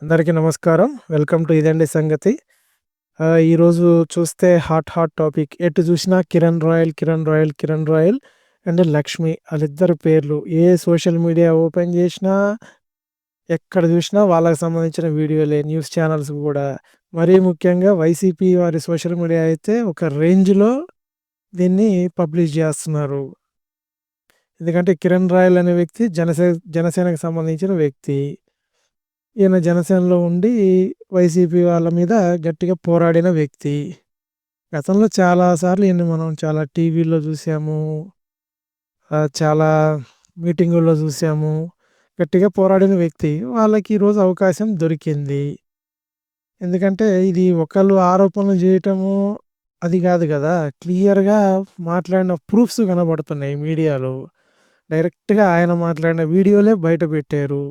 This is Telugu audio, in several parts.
అందరికీ నమస్కారం. వెల్కమ్ టు ఇదండి సంగతి. ఈరోజు చూస్తే హాట్ టాపిక్. ఎటు చూసినా కిరణ్ రాయల్ అండ్ లక్ష్మి ఆళ్ళిద్దరి పేర్లు. ఏ సోషల్ మీడియా ఓపెన్ చేసినా, ఎక్కడ చూసినా వాళ్ళకి సంబంధించిన వీడియోలే. న్యూస్ ఛానెల్స్ గూడా. మరీ ముఖ్యంగా వైసీపీ వారి సోషల్ మీడియా అయితే ఒక రేంజ్‌లో దీన్ని పబ్లిష్ చేస్తున్నారు. ఎందుకంటే కిరణ్ రాయల్ అనే వ్యక్తి జనసేనకి సంబంధించిన వ్యక్తి. ఈయన జనసేనలో ఉండి వైసీపీ వాళ్ళ మీద గట్టిగా పోరాడిన వ్యక్తి. గతంలో చాలా సార్లు ఈయన్ని మనం చాలా టీవీల్లో చూసాము. చాలా మీటింగుల్లో చూసాము. గట్టిగా పోరాడిన వ్యక్తి. వాళ్ళకి ఈరోజు అవకాశం దొరికింది. ఎందుకంటే ఇది ఒకళ్ళు ఆరోపణలు చేయటము అది కాదు గదా! క్లియర్‌గా మాట్లాడిన ప్రూఫ్స్ కనబడుతున్నాయి మీడియాలో. డైరెక్ట్‌గా ఆయన మాట్లాడిన వీడియోలే బయట పెట్టారు.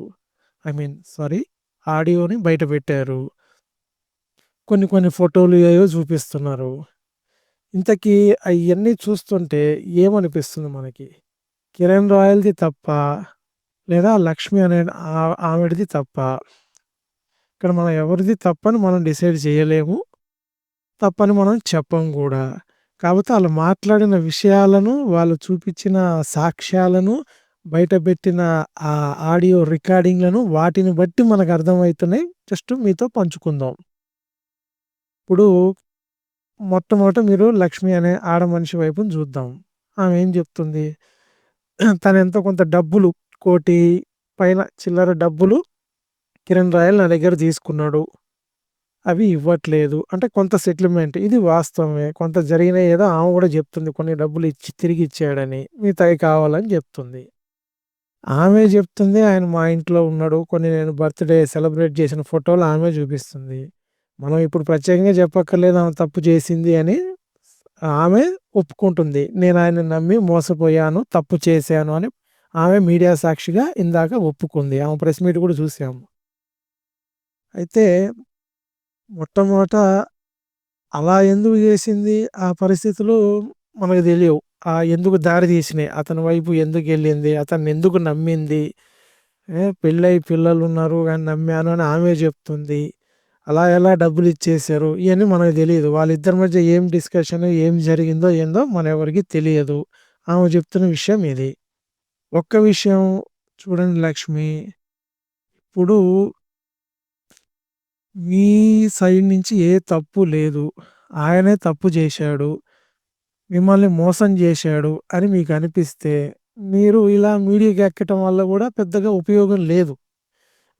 సారీ, ఆడియోని బయట పెట్టారు. కొన్ని ఫోటోలు ఏవో చూపిస్తున్నారు. ఇంతకీ అయన్నీ చూస్తుంటే ఏమనిపిస్తుంది మనకి? కిరణ్ రాయల్‌ది తప్పా? లేదా లక్ష్మి అనే ఆవిడది తప్పా? ఇక్కడ మనం ఎవరిది తప్పని మనం డిసైడ్ చేయలేము. తప్పని మనం చెప్పం గూడా. కాపోతే ఆళ్ళు మాట్లాడిన విషయాలను, వాళ్ళు చూపిచ్చిన సాక్ష్యాలను, బయటపెట్టిన ఆడియో రికార్డింగ్‌లను వాటిని బట్టి మనకు అర్థమవుతున్నాయి. జస్ట్ మీతో పంచుకుందాం. ఇప్పుడు మొట్టమొదట మీరు లక్ష్మి అనే ఆడ మనిషి వైపున చూద్దాం. ఆమె ఏం చెప్తుంది? తనెంతో కొంత డబ్బులు 1,00,00,000 పైన చిల్లర డబ్బులు కిరణ్ రాయల్ నా దగ్గర తీసుకున్నాడు. అవి ఇవ్వట్లేదు. అంటే కొంత సెటిల్మెంట్. ఇది వాస్తవమే. కొంత జరిగినయి ఏదో ఆమె కూడా చెప్తుంది. కొన్ని డబ్బులు ఇచ్చి తిరిగిచ్చాడని. మిగతాయి కావాలని చెప్తుంది. ఆమె చెప్తుంది ఆయన మా ఇంట్లో ఉన్నాడు. కొన్ని నేను బర్త్‌డే సెలబ్రేట్ చేసిన ఫోటోలు ఆమె చూపిస్తుంది. మనం ఇప్పుడు ప్రత్యేకంగా చెప్పక్కర్లేదు ఆమె తప్పు చేసింది అని. ఆమె ఒప్పుకుంటుంది. నేను ఆయన్ని నమ్మి మోసపోయాను, తప్పు చేశాను అని ఆమె మీడియా సాక్షిగా ఇందాక ఒప్పుకుంది. ఆమె ప్రెస్ మీట్ కూడా చూసాము. అయితే మొట్టమొదట అలా ఎందుకు చేసింది? ఆ పరిస్థితులు మనకు తెలియవు. ఎందుకు దారి తీసినాయి? అతని వైపు ఎందుకెళ్ళింది? అతన్నెందుకు నమ్మింది? పెళ్ళై పిల్లలున్నారు గాని నమ్మాను అని ఆమె చెప్తుంది. అలా ఎలా డబ్బులిచ్చేశారు? ఇయన్నీ మనకు తెలీదు. వాళ్ళిద్దరి మధ్య ఏం డిస్కషన్, ఏం జరిగిందో ఏందో మనెవరికీ తెలియదు. ఆమె చెప్తున్న విషయం ఇది. ఒక్క విషయం చూడండి లక్ష్మి, ఇప్పుడు మీ సైడ్ నుంచి ఏ తప్పు లేదు. ఆయనే తప్పు చేశాడు. మిమ్మల్ని మోసం చేశాడు అని మీకనిపిస్తే, మీరు ఇలా మీడియాకెక్కటం వల్ల కూడా పెద్దగా ఉపయోగం లేదు.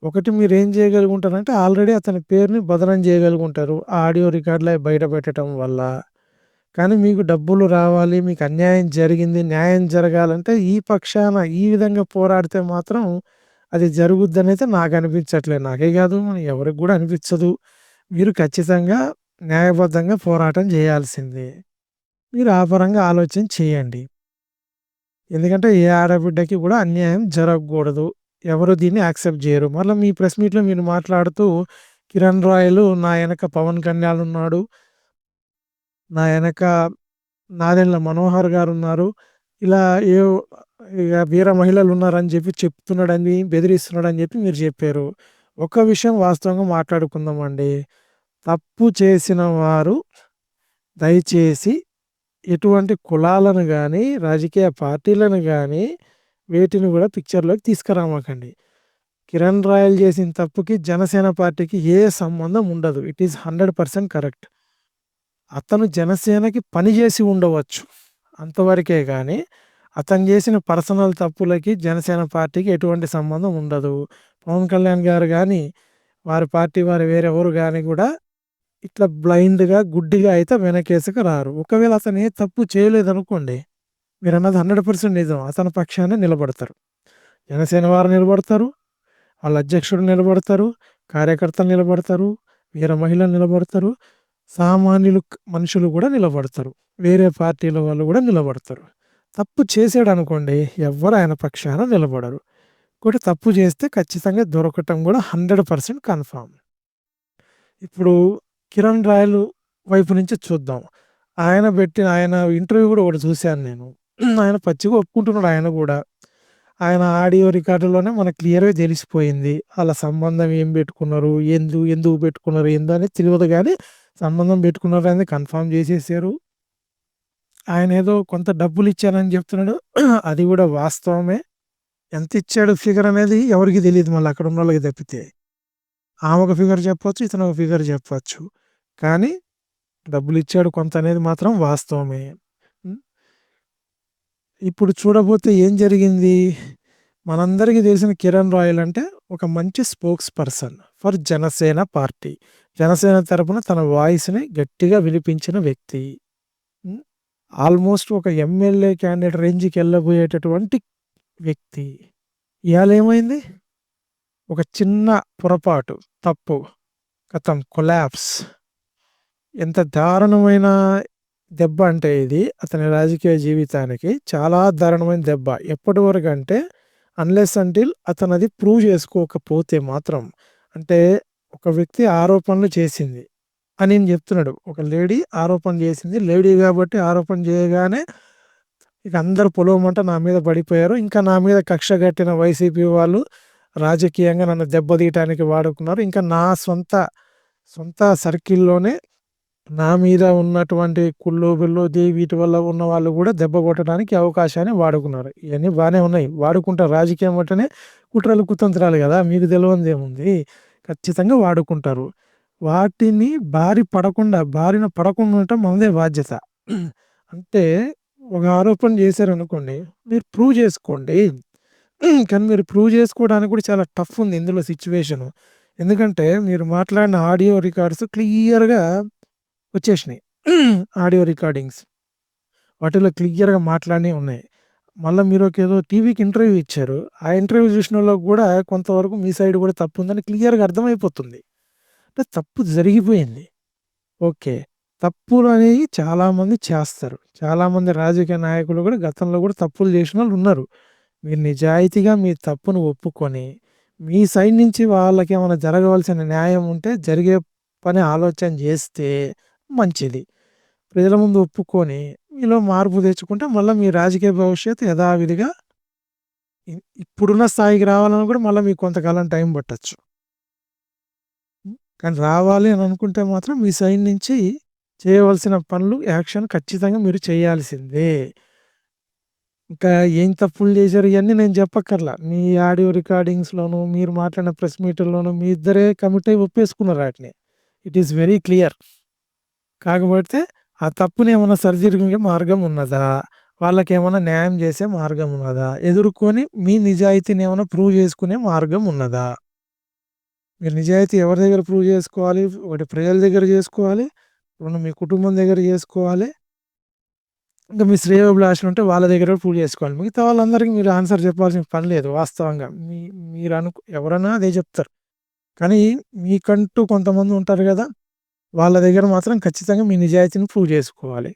ఒకటి మీరేం చేయగలిగుంటారంటే, ఆల్రెడీ అతని పేరుని బదనం చేయగలిగుంటారు. ఆ ఆడియో రికార్డులయి బయట పెట్టటం వల్ల. కానీ మీకు డబ్బులు రావాలి, మీకు అన్యాయం జరిగింది, న్యాయం జరగాలంటే ఈ పక్షాన ఈ విధంగా పోరాడితే మాత్రం అది జరుగుద్దనైతే నాకనిపించట్లేదు. నాకే కాదు ఎవరికి గూడా అనిపించదు. మీరు ఖచ్చితంగా న్యాయబద్ధంగా పోరాటం చేయాల్సిందే. మీరు ఆ పరంగా ఆలోచన చేయండి. ఎందుకంటే ఏ ఆడబిడ్డకి కూడా అన్యాయం జరగకూడదు. ఎవరు దీన్ని యాక్సెప్ట్ చేయరు. మళ్ళా మీ ప్రెస్ మీట్‌లో మీరు మాట్లాడుతూ కిరణ్ రాయలు నా ఎనక పవన్ కళ్యాణ్ ఉన్నాడు. నా ఎనక నాదెండ్ల మనోహర్ గారున్నారు. ఇలా ఏవో ఇగ వీర మహిళలున్నారని చెప్పి చెప్తున్నాడని, బెదిరిస్తున్నాడని చెప్పి మీరు చెప్పారు. ఒక్క విషయం వాస్తవంగా మాట్లాడుకుందామండి. తప్పు చేసిన వారు దయచేసి ఎటువంటి కులాలను గాని, రాజకీయ పార్టీలను గాని వేటిని గూడా పిక్చర్‌లోకి తీసుకురామాకండి. కిరణ్ రాయల్ చేసిన తప్పుకి జనసేన పార్టీకి ఏ సంబంధం ఉండదు. It is 100% correct. అతను జనసేనకి పని చేసి ఉండవచ్చు. అంతవరకే గానీ, అతను చేసిన పర్సనల్ తప్పులకి జనసేన పార్టీకి ఎటువంటి సంబంధం ఉండదు. పవన్ కళ్యాణ్ గారు గాని, వారి పార్టీ వారు వేరెవరు గాని గూడా ఇట్లా బ్లైండ్‌గా, గుడ్డిగా అయితే వెనకేసుకు రారు. ఒకవేళ అతను ఏ తప్పు చేయలేదనుకోండి, మీరన్నది 100% నిజం. అతని పక్షానే నిలబడతారు. జనసేన వారు నిలబడతారు. వాళ్ళ అధ్యక్షుడు నిలబడతారు. కార్యకర్తలు నిలబడతారు. వీర మహిళలు నిలబడతారు. సామాన్యులు మనుషులు గూడా నిలబడతారు. వేరే పార్టీల వాళ్ళు గూడా నిలబడతారు. తప్పు చేసాడనుకోండి, ఎవ్వరు ఆయన పక్షాన నిలబడరు. ఇంకోటి తప్పు చేస్తే ఖచ్చితంగా దొరకటం గూడా 100% కన్ఫర్మ్. ఇప్పుడు కిరణ్ రాయల్ వైపు నుంచి చూద్దాం. ఆయన ఇంటర్వ్యూ గూడా ఒకటి చూశాను నేను. ఆయన పచ్చిగా ఒప్పుకుంటున్నాడు ఆయన గూడా. ఆయన ఆడియో రికార్డులోనే మనకు క్లియర్‌గా తెలిసిపోయింది. ఆళ్ళ సంబంధం ఏం పెట్టుకున్నారు? ఎందుకు పెట్టుకున్నారు? ఏందనేది తెలవదు గానీ, సంబంధం పెట్టుకున్నారనేది కన్ఫర్మ్ చేసేసారు. ఆయనేదో కొంత డబ్బులిచ్చానని చెప్తున్నాడు. అది కూడా వాస్తవమే. ఎంతిచ్చాడు ఫిగర్ అనేది ఎవరికీ తెలీదు మళ్ళీ అక్కడున్నోళ్ళకి తప్పితే. ఆమె ఒక ఫిగర్ చెప్పొచ్చు. ఇతను ఒక ఫిగర్ చెప్పొచ్చు. కానీ డబ్బులిచ్చాడు కొంత అనేది మాత్రం వాస్తవమే. హ్మ్. ఇప్పుడు చూడబోతే ఏం జరిగింది? మనందరికీ తెలిసిన 'కిరణ్ రాయల్' అంటే ఒక మంచి spokes person for Janasena party. Janasena తరపున తన వాయిస్‌ని గట్టిగా వినిపించిన వ్యక్తి. హ్మ్. ఆల్మోస్ట్ ఒక ఎమ్మెల్యే క్యాండిడేట్ రేంజ్‌కెళ్ళబోయేటటువంటి వ్యక్తి. ఇయాళేమైంది? ఒక చిన్న పొరపాటు, తప్పు, ఖతం కొలాప్స్. ఎంత దారుణమైన దెబ్బ అంటే ఇది అతని రాజకీయ జీవితానికి చాలా దారుణమైన దెబ్బ. ఎప్పటివరకంటే అన్‌లెస్ అంటిల్ అతనది ప్రూవ్ చేసుకోకపోతే మాత్రం. అంటే ఒక వ్యక్తి ఆరోపణలు చేసింది అని ఈయన చెప్తున్నాడు. ఒక లేడీ ఆరోపణ చేసింది. లేడీ కాబట్టి ఆరోపణ చేయగానే ఇక అందరూ పొలోమంట నా మీద పడిపోయారు. ఇంకా నా మీద కక్ష కట్టిన వైసీపీ వాళ్ళు రాజకీయంగా నన్ను దెబ్బతీయటానికి వాడుకున్నారు. ఇంకా నా సొంత సర్కిల్‌లోనే నా మీద ఉన్నటువంటి కుళ్ళు, బిల్లు వీటి వల్ల ఉన్న వాళ్ళు కూడా దెబ్బ కొట్టడానికి అవకాశాన్ని వాడుకున్నారు. ఇయన్నీ బానే ఉన్నాయి. వాడుకుంటారు. రాజకీయం అంటేనే కుట్రలు, కుతంత్రాలు గదా! మీకు తెలవందేముంది. ఖచ్చితంగా వాడుకుంటారు. వాటిని బారిన పడకుండా ఉండటం మనదే బాధ్యత. అంటే ఒక ఆరోపణ చేశారనుకోండి, మీరు ప్రూవ్ చేసుకోండి. కానీ మీరు ప్రూవ్ చేసుకోవడానికి కూడా చాలా టఫ్ ఉంది ఇందులో సిట్యుయేషను. ఎందుకంటే మీరు మాట్లాడిన ఆడియో రికార్డ్స్ క్లియర్‌గా వచ్చేసినాయి. Audio recordings. వాటిలో క్లియర్‌గా మాట్లాడినయి ఉన్నాయి. మళ్ళా మీరొకేదో టీవీకి ఇంటర్వ్యూ ఇచ్చారు. ఆ ఇంటర్వ్యూ చూసినోళ్ళకి గూడా కొంతవరకు మీ సైడ్ గూడా తప్పుందని క్లియర్‌గా అర్థమైపోతుంది. అంటే తప్పు జరిగిపోయింది. ఓకే. తప్పులనేవి చాలామంది చేస్తారు. చాలామంది రాజకీయ నాయకులు గూడా గతంలో గూడా తప్పులు చేసినోళ్ళున్నారు. మీరు నిజాయితీగా మీ తప్పును ఒప్పుకొని, మీ సైడ్ నుంచి వాళ్ళకేమైనా జరగవలసిన న్యాయం ఉంటే జరిగే పని ఆలోచన జేస్తే మంచిది. ప్రజల ముందు ఒప్పుకొని, మీలో మార్పు తెచ్చుకుంటే మళ్ళా మీ రాజకీయ భవిష్యత్తు యథావిధిగా ఇప్పుడున్న స్థాయికి రావాలన్నా కూడా మళ్ళా మీకు కొంతకాలం టైం పట్టొచ్చు. కానీ రావాలి అని అనుకుంటే మాత్రం మీ సైడ్ నుంచి చేయవలసిన పనులు, యాక్షన్ ఖచ్చితంగా మీరు చేయాల్సిందే. ఇంకా ఏం తప్పులు చేశారు ఇయన్నీ నేను చెప్పక్కర్లా. మీ ఆడియో రికార్డింగ్స్‌లోను, మీరు మాట్లాడిన ప్రెస్ మీటుల్లోను మీ ఇద్దరే కమిట్ అయ్యి ఒప్పేసుకున్నారు ఆటిని. It is very clear. కాకపోతే ఆ తప్పునేమన్నా సరిదిద్దుకునే మార్గం ఉన్నదా? వాళ్ళకేమన్నా న్యాయం చేసే మార్గం ఉన్నదా? ఎదుర్కొని మీ నిజాయితీనేమన్నా ప్రూవ్ చేసుకునే మార్గం ఉన్నదా? మీరు నిజాయితీ ఎవరి దగ్గర ప్రూవ్ చేసుకోవాలి? ఒకటి ప్రజల దగ్గర చేసుకోవాలి. 2 మీ కుటుంబం దగ్గర చేసుకోవాలి. ఇంకా మీ శ్రేయోభిలాషులుంటే వాళ్ళ దగ్గర ప్రూవ్ చేసుకోవాలి. మిగతా వాళ్ళందరికి మీరు ఆన్సర్ చెప్పాల్సిన పని లేదు వాస్తవంగా. ఎవరన్నా అదే చెప్తారు. కానీ మీకంటూ కొంతమంది ఉంటారు గదా! వాళ్ళ దగ్గర మాత్రం ఖచ్చితంగా మీ నిజాయితీని ప్రూవ్ చేసుకోవాలి.